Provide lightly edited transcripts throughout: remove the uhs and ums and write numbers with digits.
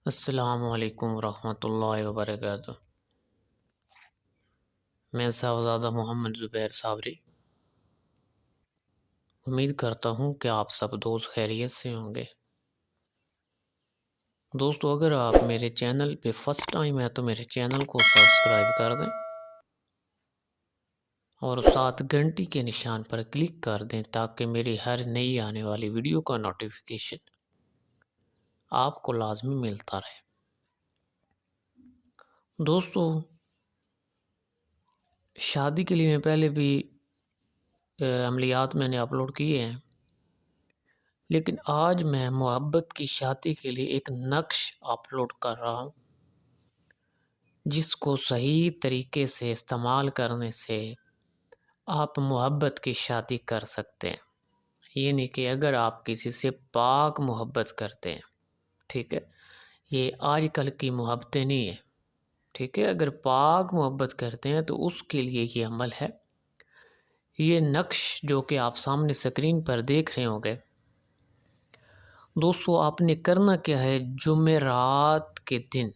السلام علیکم ورحمۃ اللہ وبرکاتہ۔ میں صاحبزادہ محمد زبیر صابری امید کرتا ہوں کہ آپ سب دوست خیریت سے ہوں گے۔ دوستو، اگر آپ میرے چینل پہ فرسٹ ٹائم ہے تو میرے چینل کو سبسکرائب کر دیں اور ساتھ گھنٹی کے نشان پر کلک کر دیں تاکہ میری ہر نئی آنے والی ویڈیو کا نوٹیفیکیشن آپ کو لازمی ملتا رہے۔ دوستو، شادی کے لیے میں پہلے بھی عملیات میں نے اپلوڈ کیے ہیں، لیکن آج میں محبت کی شادی کے لیے ایک نقش اپلوڈ کر رہا ہوں جس کو صحیح طریقے سے استعمال کرنے سے آپ محبت کی شادی کر سکتے ہیں۔ یعنی کہ اگر آپ کسی سے پاک محبت کرتے ہیں، ٹھیک ہے، یہ آج کل کی محبتیں نہیں ہیں، ٹھیک ہے، اگر پاک محبت کرتے ہیں تو اس کے لیے یہ عمل ہے۔ یہ نقش جو کہ آپ سامنے سکرین پر دیکھ رہے ہوں گے، دوستو آپ نے کرنا کیا ہے، جمعرات کے دن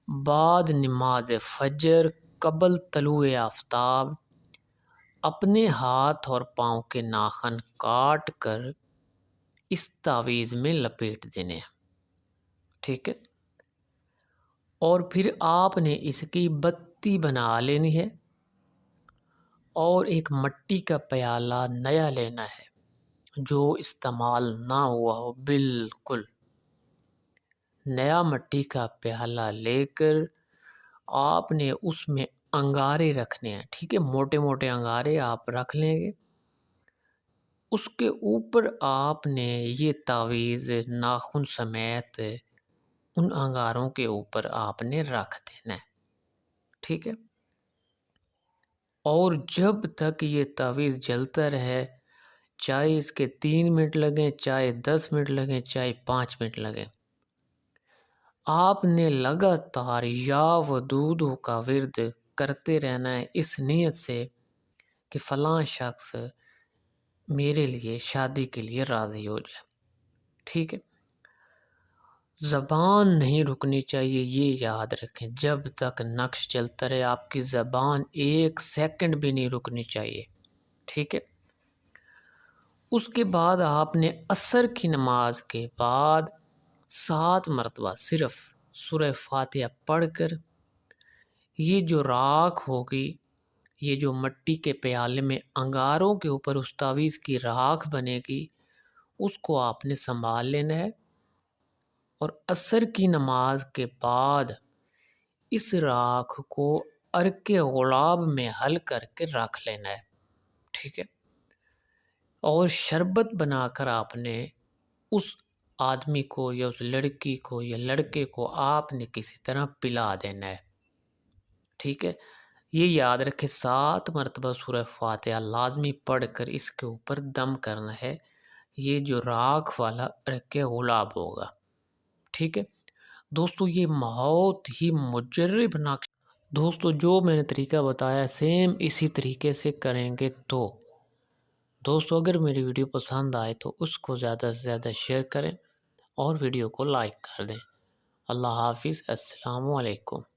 بعد نماز فجر قبل طلوع آفتاب اپنے ہاتھ اور پاؤں کے ناخن کاٹ کر اس تعویذ میں لپیٹ دینے ہیں، ٹھیک ہے، اور پھر آپ نے اس کی بتی بنا لینی ہے اور ایک مٹی کا پیالہ نیا لینا ہے جو استعمال نہ ہوا ہو، بالکل نیا مٹی کا پیالہ لے کر آپ نے اس میں انگارے رکھنے ہیں، ٹھیک ہے، موٹے موٹے انگارے آپ رکھ لیں گے۔ اس کے اوپر آپ نے یہ تعویذ ناخن سمیت ان انگاروں کے اوپر آپ نے رکھ دینا ہے، ٹھیک ہے، اور جب تک یہ تعویذ جلتا رہے، چاہے اس کے 3 منٹ لگیں، چاہے 10 منٹ لگیں، چاہے 5 منٹ لگیں، آپ نے لگاتار یا ودود کا ورد کرتے رہنا ہے اس نیت سے کہ فلاں شخص میرے لیے شادی کے لیے راضی ہو جائے، ٹھیک ہے۔ زبان نہیں رکنی چاہیے، یہ یاد رکھیں، جب تک نقش چلتا رہے آپ کی زبان 1 سیکنڈ بھی نہیں رکنی چاہیے، ٹھیک ہے۔ اس کے بعد آپ نے عصر کی نماز کے بعد 7 مرتبہ صرف سورہ فاتحہ پڑھ کر یہ جو راکھ ہوگی، یہ جو مٹی کے پیالے میں انگاروں کے اوپر اس تعویذ کی راکھ بنے گی، اس کو آپ نے سنبھال لینا ہے اور عصر کی نماز کے بعد اس راکھ کو عرق غلاب میں حل کر کے رکھ لینا ہے، ٹھیک ہے، اور شربت بنا کر آپ نے اس آدمی کو یا اس لڑکی کو یا لڑکے کو آپ نے کسی طرح پلا دینا ہے، ٹھیک ہے۔ یہ یاد رکھے 7 مرتبہ سورہ فاتحہ لازمی پڑھ کر اس کے اوپر دم کرنا ہے، یہ جو راکھ والا عرق غلاب ہوگا، ٹھیک ہے۔ دوستو یہ بہت ہی مجرب نقش، دوستو جو میں نے طریقہ بتایا سیم اسی طریقے سے کریں گے تو دوستو اگر میری ویڈیو پسند آئے تو اس کو زیادہ سے زیادہ شیئر کریں اور ویڈیو کو لائک کر دیں۔ اللہ حافظ، السلام علیکم۔